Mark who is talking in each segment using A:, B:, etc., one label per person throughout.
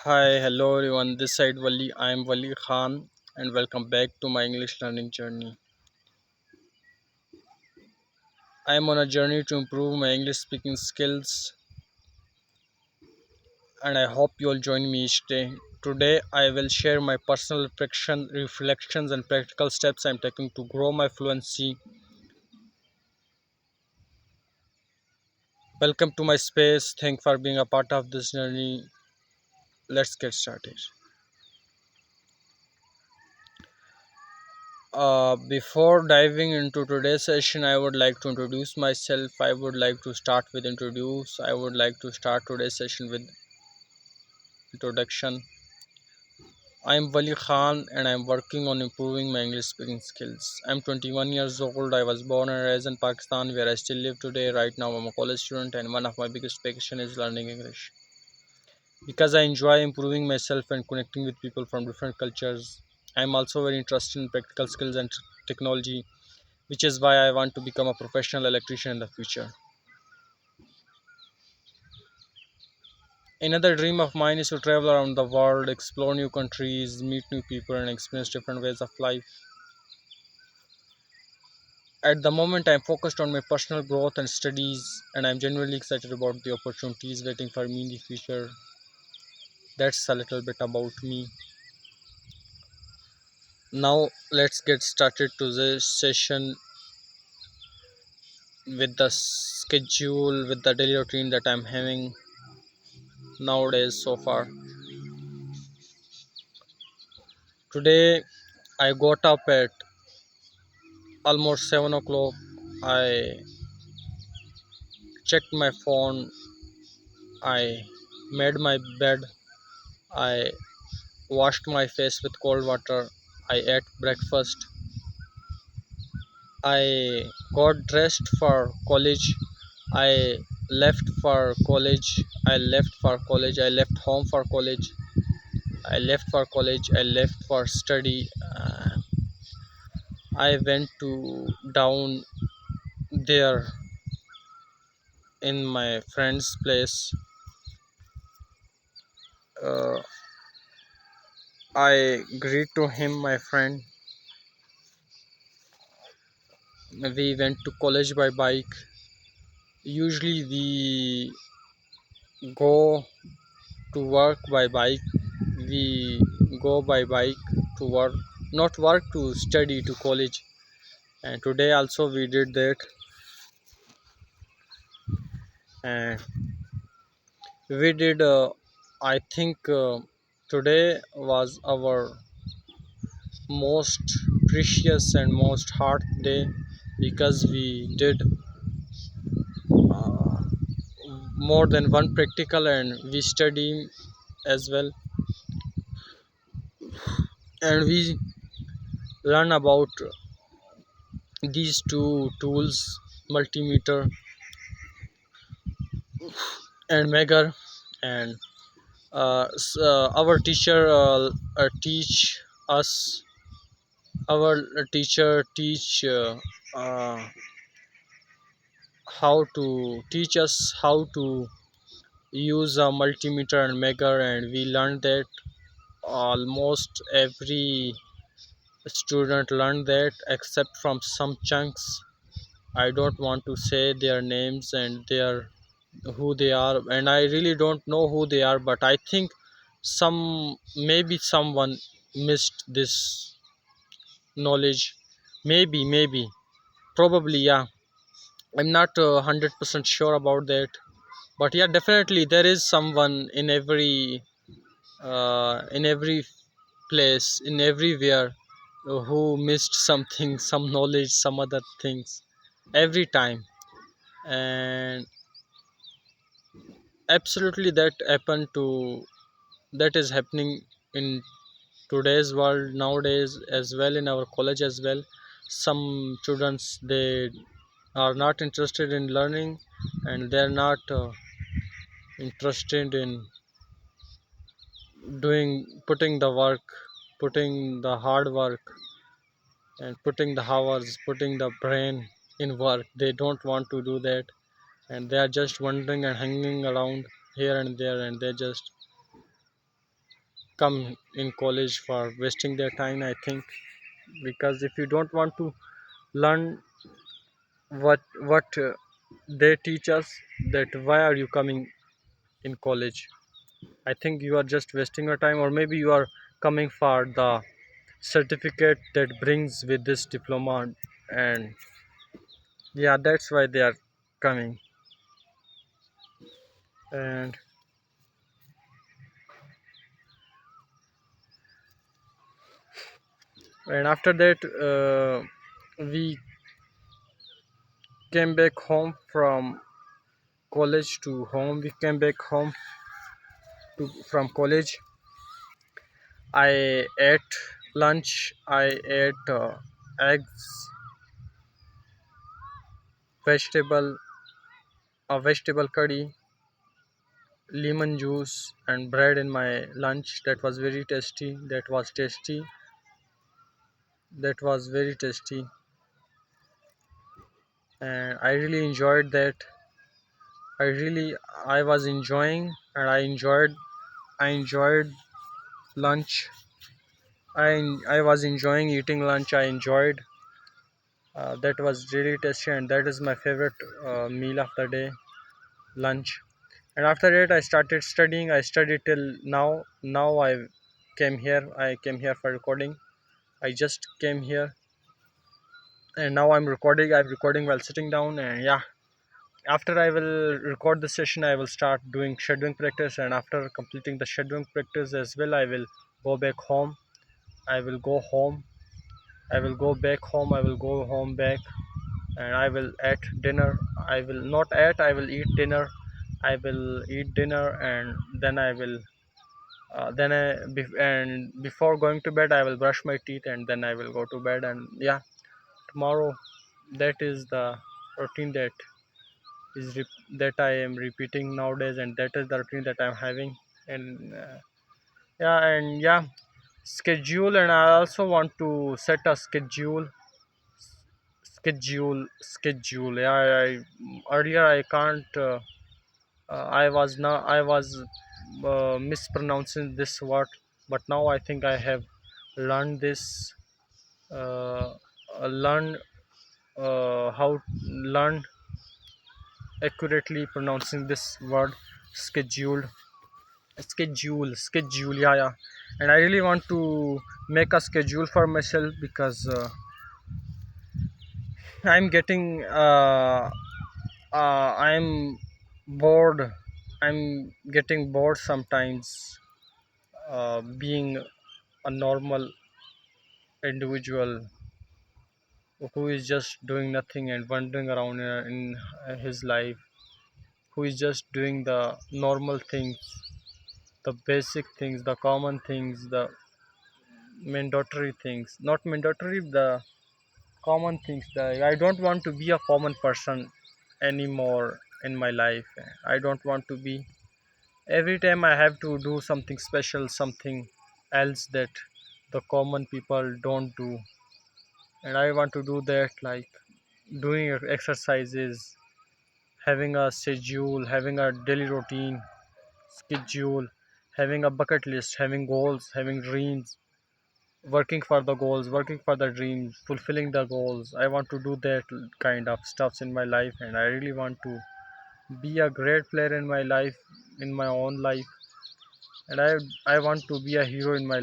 A: Hi, hello everyone. This side Wali. I am Wali Khan, and welcome back to my English learning journey. I am on a journey to improve my English speaking skills, and I hope you will join me each day. Today, I will share my personal reflections, and practical steps I am taking to grow my fluency. Welcome to my space. Thank for being a part of this journey. Let's get started. Before diving into today's session, I would like to introduce myself. I would like to start with introduce. I would like to start today's session with introduction. I am Wali Khan and I am working on improving my English speaking skills. I am 21 years old. I was born and raised in Pakistan where I still live today. Right now, I'm a college student and one of my biggest passion is learning English. Because I enjoy improving myself and connecting with people from different cultures. I am also very interested in practical skills and technology, which is why I want to become a professional electrician in the future. Another dream of mine is to travel around the world, explore new countries, meet new people, and experience different ways of life. At the moment, I am focused on my personal growth and studies, and I am genuinely excited about the opportunities waiting for me in the future. That's a little bit about me. Now, let's get started to this session with the schedule, with the daily routine that I'm having nowadays so far. Today, I got up at almost 7 o'clock. I checked my phone. I made my bed. I washed my face with cold water. I ate breakfast. I got dressed for college. I left for college. I left for college. I left home for college. I left for college. I left for study. I went to down there in my friend's place. Uh, I greet to him, my friend. We went to college by bike. Usually we go to work by bike. We go by bike to work, not work, to study, to college. And today also we did that. And we did. I think today was our most precious and most hard day because we did uh, more than one practical and we study as well, and we learn about these two tools, multimeter and megar. And our teacher teach us our teacher teach how to teach us how to use a multimeter and megar, and we learned that almost every student learned that except from some chunks. I don't want to say their names and their who they are, and I really don't know who they are, but I think some, maybe someone missed this knowledge. Maybe, probably, yeah. I'm not 100% sure about that, but yeah, definitely there is someone in every place, in everywhere, who missed something, some knowledge, some other things every time. And absolutely that is happening in today's world nowadays as well, in our college as well. Some students, they are not interested in learning, and they're not interested in putting the work, putting the hard work, and putting the hours, putting the brain in work. They don't want to do that, and they are just wandering and hanging around here and there, and they just come in college for wasting their time, I think. Because if you don't want to learn what they teach us, that why are you coming in college? I think you are just wasting your time, or maybe you are coming for the certificate that brings with this diploma. And yeah, that's why they are coming. And and after that, we came back home from college to home. We came back home from college. I ate lunch. I ate eggs, vegetable curry, lemon juice, and bread in my lunch. That was very tasty. That was very tasty, and I really enjoyed that. I really, I was enjoying, and I enjoyed lunch. I was enjoying eating lunch. I enjoyed. That was really tasty, and that is my favorite meal of the day, lunch. And after that, I started studying. I studied till now. Now came here. I came here for recording. I just came here, and now I'm recording. I'm recording while sitting down, and yeah. After I will record the session, I will start doing shadowing practice, and after completing the shadowing practice as well, I will go back home. I will go home. I will go back home. I will go home back, and I will eat dinner. I will not eat. I will eat dinner. I will eat dinner, and then I will and before going to bed, I will brush my teeth, and then I will go to bed. And yeah, tomorrow, that is the routine that I am repeating nowadays, and that is the routine that I'm having. And yeah, schedule. And I also want to set a schedule. Yeah, earlier I can't. I was mispronouncing this word, but now I think I have learned this. Uh, learn how learn accurately pronouncing this word, scheduled. Schedule. Yeah, yeah. And I really want to make a schedule for myself, because I'm getting I'm bored. I'm getting bored sometimes, being a normal individual who is just doing nothing and wandering around in his life, who is just doing the normal things, the basic things, the common things, the mandatory things, not mandatory, the common things. I don't want to be a common person anymore in my life. I don't want to be. Every time I have to do something special, something else that the common people don't do, and I want to do that, like doing exercises, having a schedule, having a daily routine schedule, having a bucket list, having goals, having dreams, working for the goals, working for the dreams, fulfilling the goals. I want to do that kind of stuffs in my life, and I really want to be a great player in my life, in my own life. And I want to be a hero in my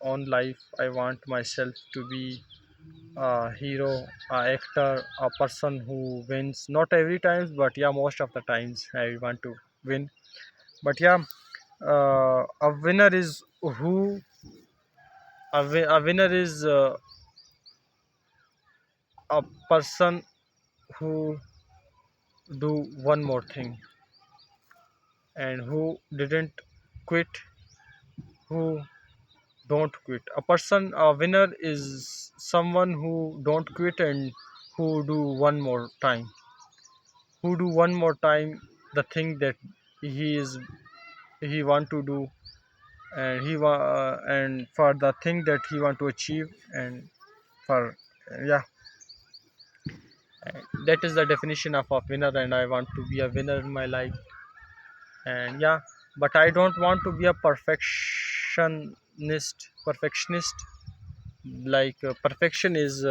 A: own life. I want myself to be a hero, a actor, a person who wins. Not every times, but yeah, most of the times I want to win. But yeah, a winner is who a winner is a person who do one more thing, and who didn't quit, who don't quit. A winner is someone who don't quit, and who do one more time, the thing that he is he want to do, and and for the thing that he want to achieve. And for yeah, that is the definition of a winner, and I want to be a winner in my life. And yeah, but I don't want to be a perfection. perfectionist. Like perfection is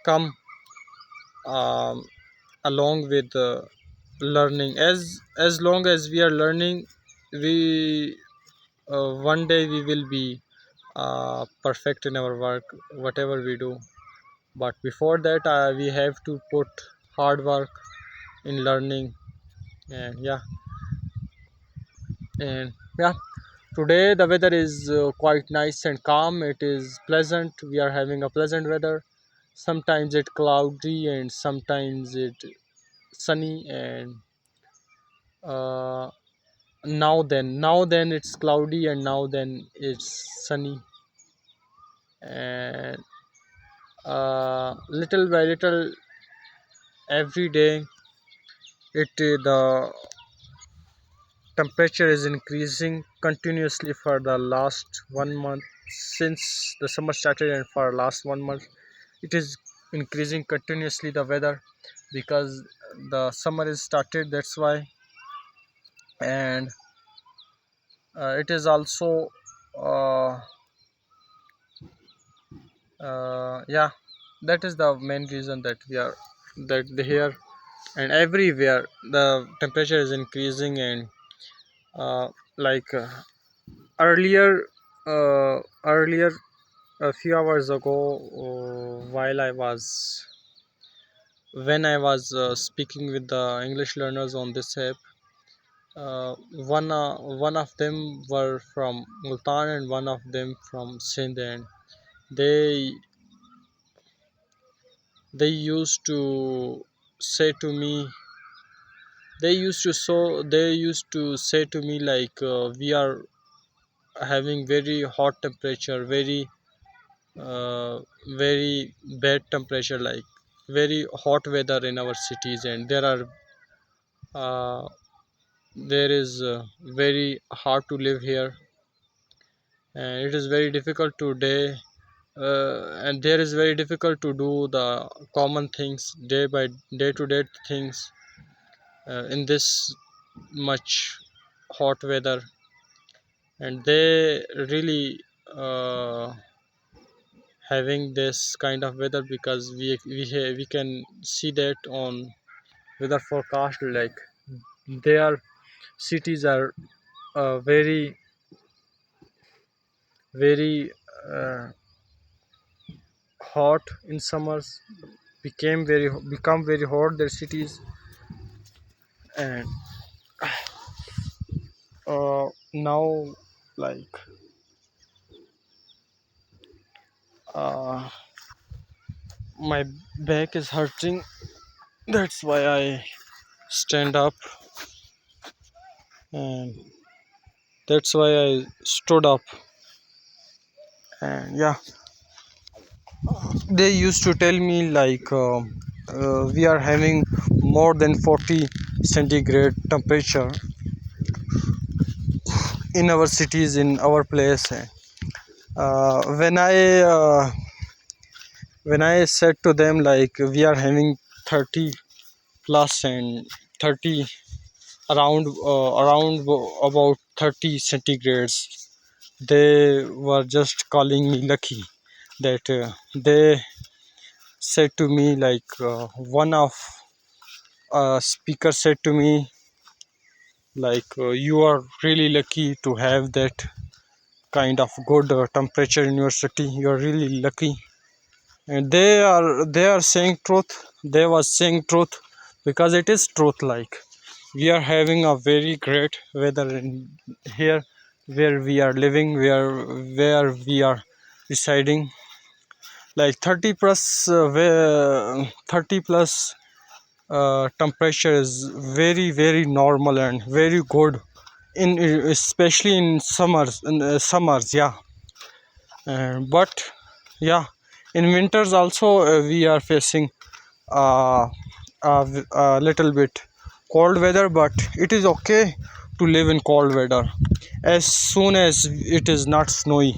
A: come um, along with learning. As long as we are learning, we one day we will be perfect in our work, whatever we do. But before that, we have to put hard work in learning. And yeah, today the weather is quite nice and calm. It is pleasant. We are having a pleasant weather. Sometimes it cloudy and sometimes it sunny. And uh, now then it's cloudy and now then it's sunny. And little by little, every day, the temperature is increasing continuously for the last 1 month. Since the summer started and for last 1 month, it is increasing continuously, the weather, because the summer is started, that's why. And it is also uh, yeah, that is the main reason that we are that the here and everywhere the temperature is increasing. And uh, like earlier earlier a few hours ago, while I was when I was speaking with the English learners on this app, one of them were from Multan and one of them from Sindh. And they they used to say to me they used to say to me like, we are having very hot temperature, uh, very bad temperature, like very hot weather in our cities. And uh, there is very hard to live here, and it is very difficult today, and there is very difficult to do the common things, day to day things, in this much hot weather. And they really uh, having this kind of weather because we can see that on weather forecast. Like their cities are very very uh, hot in summers, become very hot, their cities. And now, like uh, my back is hurting, that's why I stand up. And that's why I stood up. And yeah, they used to tell me like, we are having more than 40 centigrade temperature in our cities, in our place. uh, when i uh, when I said to them like, we are having 30 plus and 30 around about 30 centigrades, they were just calling me lucky. That they said to me like, one of speaker said to me like, you are really lucky to have that kind of good temperature in your city, you are really lucky. And they are saying truth, they was saying truth, because it is truth. Like we are having a very great weather in here where we are living, where we are residing. Like 30 plus 30 plus temperature is very very normal and very good in, especially in summers, yeah. But yeah, in winters also, we are facing uh, a little bit cold weather, but it is okay to live in cold weather as soon as it is not snowy.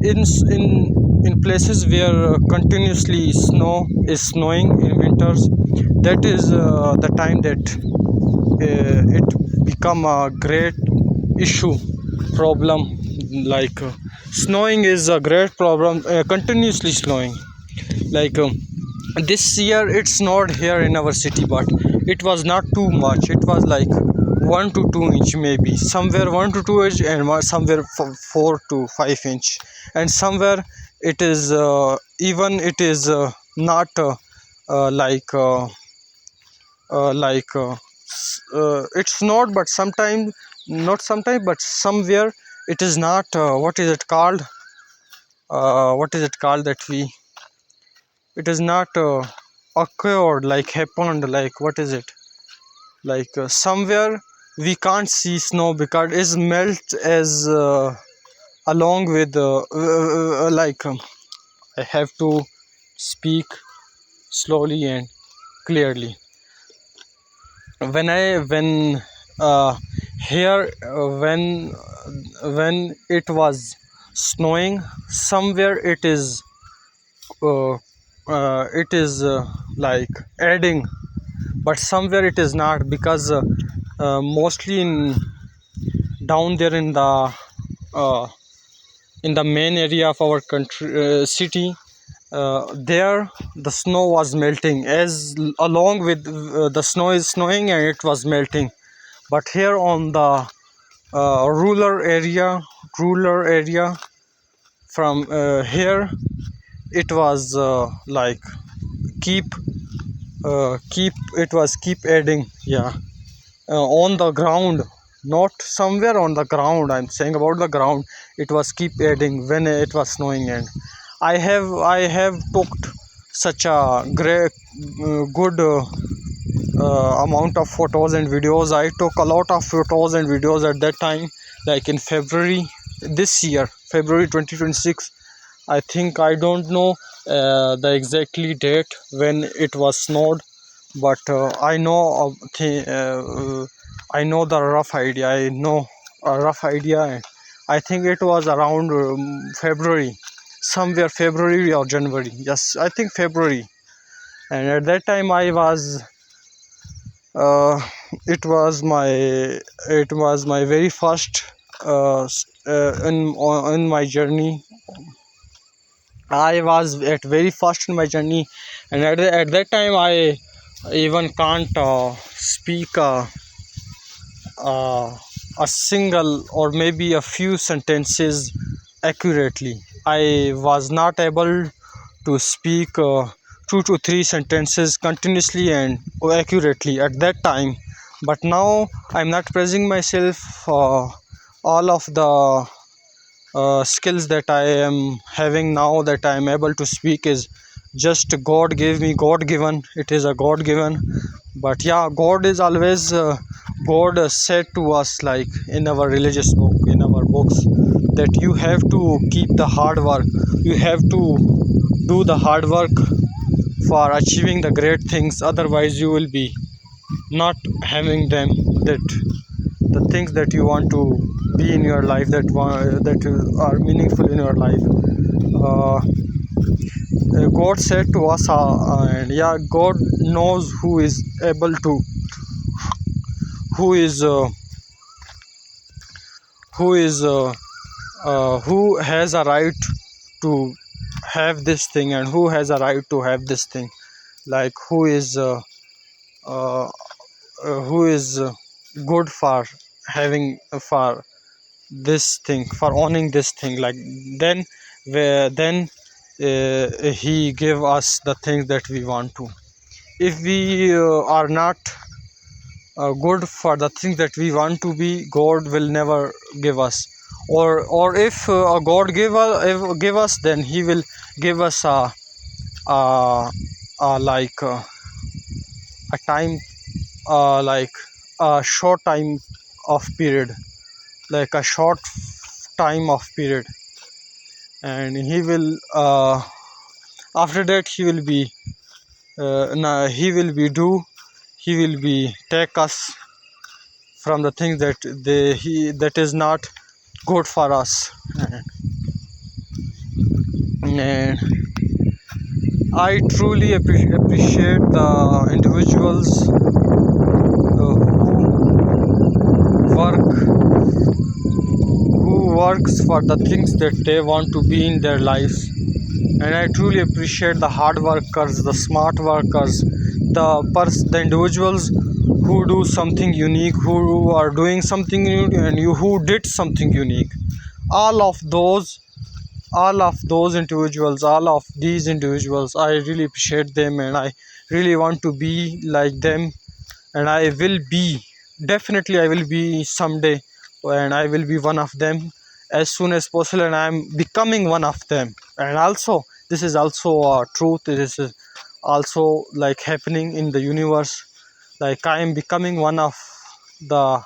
A: In places where continuously snow is snowing in winters, that is the time that it become a great issue, problem. like snowing is a great problem, continuously snowing. Like this year it snowed here in our city, but it was not too much. It was like 1 to 2 inch, maybe somewhere 1 to 2 inch, and somewhere 4 to 5 inch, and somewhere it is even it is not uh, like uh, like it's not, but sometimes, not sometimes, but somewhere it is not what is it called, what is it called that we, it is not occurred, like happened, like what is it, like somewhere we can't see snow because it's melt as along with like I have to speak slowly and clearly. When uh, here when it was snowing, somewhere uh, it is like adding, but somewhere it is not, because mostly down there uh, in the main area of our country, city, there the snow was melting, as along with the snow is snowing and it was melting. But here on the rural area, from here it was like keep keep it was keep adding, yeah, on the ground, not somewhere on the ground, I'm saying about the ground. It was keep adding when it was snowing. And I have took such a great good amount of photos and videos. I took a lot of photos and videos at that time, like in February this year, February 2026. I think, I don't know the exactly date when it was snowed, but I know I know the rough idea. I know a rough idea, and I think it was around February, somewhere February or January. Yes, I think February. And at that time, I was uh, it was my very first in my journey. I was at very first in my journey, and at that time I even can't speak uh, a single or maybe a few sentences accurately. I was not able to speak 2 to 3 sentences continuously and accurately at that time. But now I'm not praising myself. All of the skills that I am having now, that I am able to speak, is just God gave me, God given. It is a God given. But yeah, God is always God said to us, like in our religious book, in our books, that you have to keep the hard work. You have to do the hard work for achieving the great things. Otherwise, you will be not having them. That the things that you want to be in your life, that are meaningful in your life, uh, God said to us, and yeah, God knows who is able to, who is who is who has a right to have this thing, and who has a right to have this thing, like uh, who is good for having, for this thing, for owning this thing. Like then where then he give us the things that we want to. If we are not good for the things that we want to be, God will never give us. Or if God give us, then he will give us a, like a time, like a short time of period, like a short time of period. And he will after that he will be he will be do, he will be take us from the things that that is not good for us. And I truly appreciate the individuals who work works for the things that they want to be in their lives. And I truly appreciate the hard workers, the smart workers, the individuals who do something unique, who are doing something new, and you who did something unique. All of those, all of those individuals, all of these individuals, I really appreciate them, and I really want to be like them. And I will be, definitely I will be someday, and I will be one of them as soon as possible, and I am becoming one of them. And also, this is also a truth, this is also like happening in the universe. Like I am becoming one of the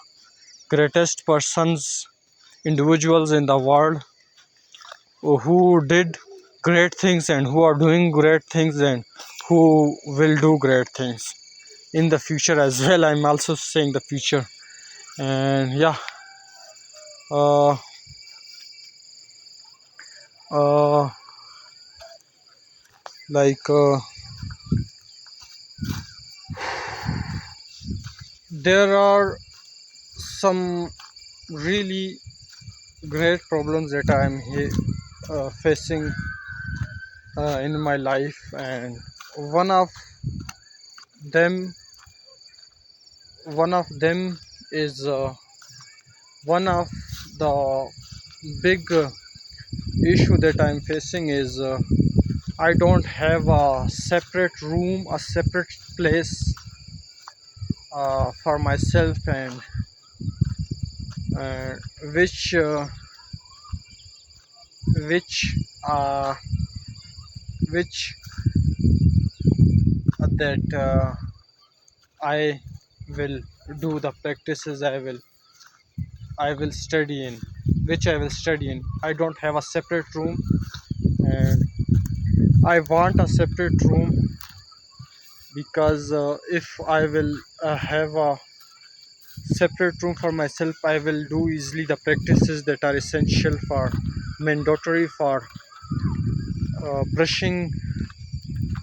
A: greatest persons, individuals in the world who did great things and who are doing great things and who will do great things in the future as well. I'm also saying the future. And yeah, uh, uh, like there are some really great problems that facing in my life, and one of them one of them is one of the big issue that I'm facing is I don't have a separate room, a separate place for myself, and uh, which uh, which uh, which that I will do the practices, I will study in, which I will study in. I don't have a separate room, and I want a separate room because if I will have a separate room for myself, I will do easily the practices that are essential for, mandatory for brushing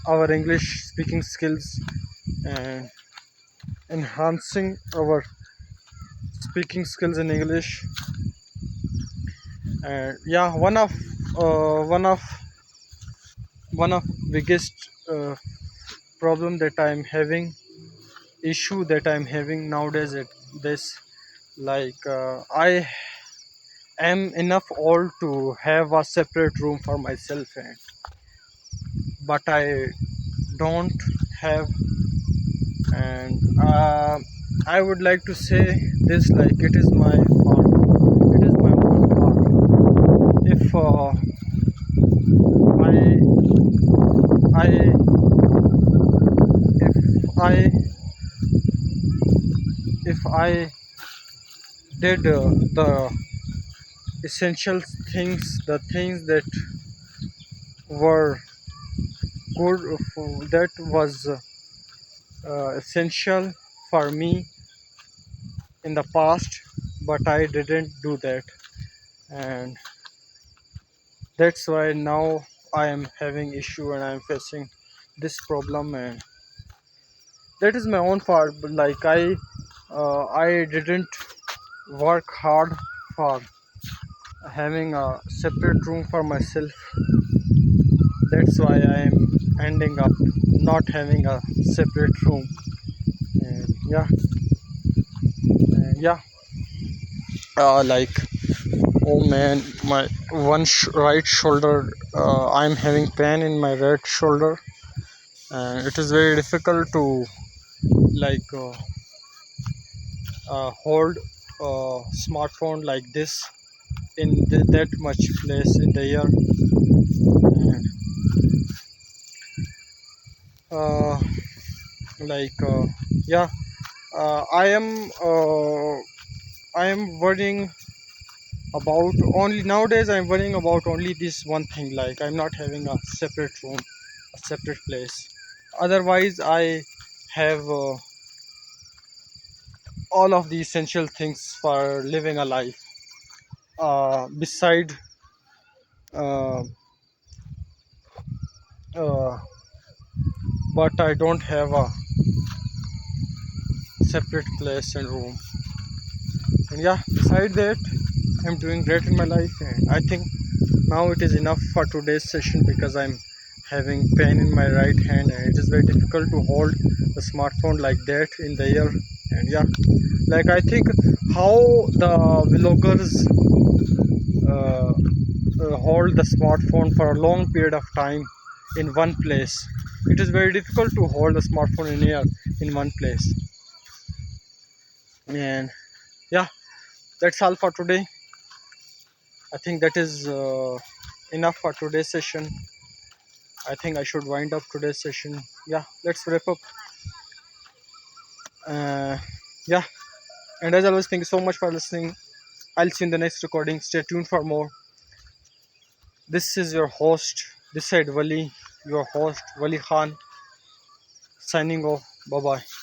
A: our English speaking skills and enhancing our speaking skills in English. And yeah, uh, one of biggest problem that I'm having, issue that I'm having nowadays at this, like I am enough old to have a separate room for myself, and but I don't have. And I would like to say this, like it is my fault, it is my own fault if I I if I did the essential things, the things that were good that was essential for me in the past, but I didn't do that, and that's why now I am having issue and I am facing this problem, and that is my own fault. But like I didn't work hard for having a separate room for myself. That's why I am ending up not having a separate room. And yeah, yeah. Like, oh man, my right shoulder. I'm having pain in my right shoulder, and it is very difficult to like hold a smartphone like this in that much place in the air. And uh, like yeah, I am worrying about only nowadays. I'm worrying about only this one thing, like I'm not having a separate room, a separate place. Otherwise I have all of the essential things for living a life, beside uh, uh, but I don't have a separate place and room. And yeah, beside that, I'm doing great in my life, and I think now it is enough for today's session because I'm having pain in my right hand and it is very difficult to hold the smartphone like that in the air. And yeah, like I think how the vloggers uh, hold the smartphone for a long period of time in one place. It is very difficult to hold the smartphone in air in one place. And yeah, that's all for today. I think that is enough for today's session. I think I should wind up today's session. Yeah, let's wrap up. Uh, yeah, and as always, thank you so much for listening. I'll see you in the next recording. Stay tuned for more. This is your host, this side Wali, your host Wali Khan, signing off. Bye bye.